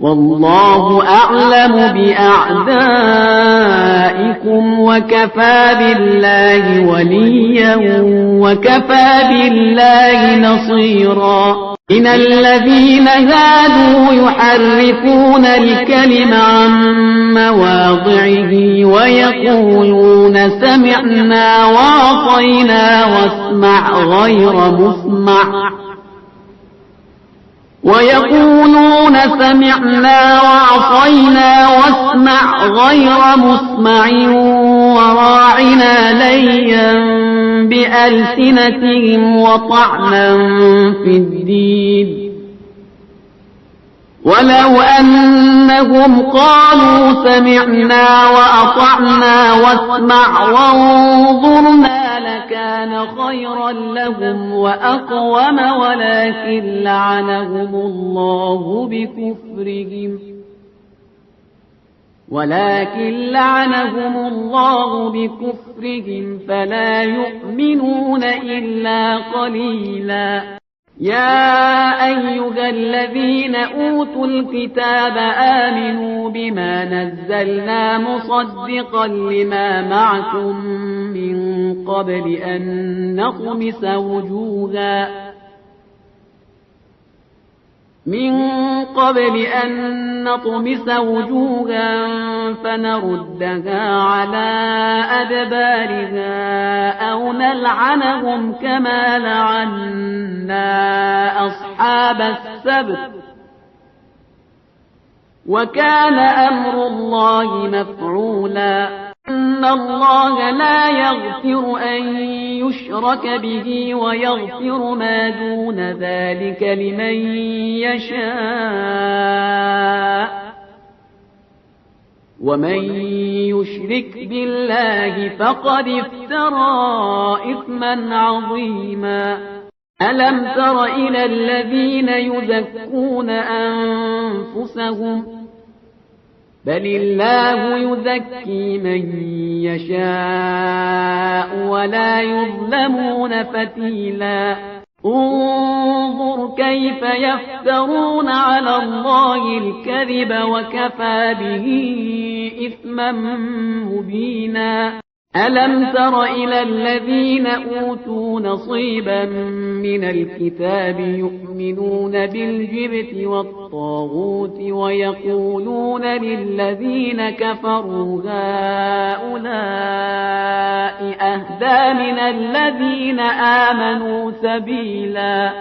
والله أعلم بأعدائكم وكفى بالله وليا وكفى بالله نصيرا. من الذين هادوا يحرفون الكلم عن مواضعه ويقولون سمعنا وعصينا واسمع غير مسمع وراعنا ليا بألسنتهم وطعنا في الدين. ولو أنهم قالوا سمعنا وأطعنا واسمع وانظرنا لكان خيرا لهم وأقوم ولكن لعنهم الله بكفرهم فلا يؤمنون إلا قليلا. يا أيها الذين أوتوا الكتاب آمنوا بما نزلنا مصدقا لما معكم من قبل أن نطمس وجوها فنردها على أدبارها أو نلعنهم كما لعنا أصحاب السبت وكان أمر الله مفعولا. إن الله لا يغفر أن يشرك به ويغفر ما دون ذلك لمن يشاء ومن يشرك بالله فقد افترى إثما عظيما. ألم تر إلى الذين يزكون أنفسهم بل الله يزكي من يشاء ولا يظلمون فتيلا. انظر كيف يفترون على الله الكذب وكفى به إثما مبينا. ألم تر إلى الذين أوتوا نصيبا من الكتاب يؤمنون بالجبت والطاغوت ويقولون للذين كفروا هؤلاء أهدى من الذين آمنوا سبيلا.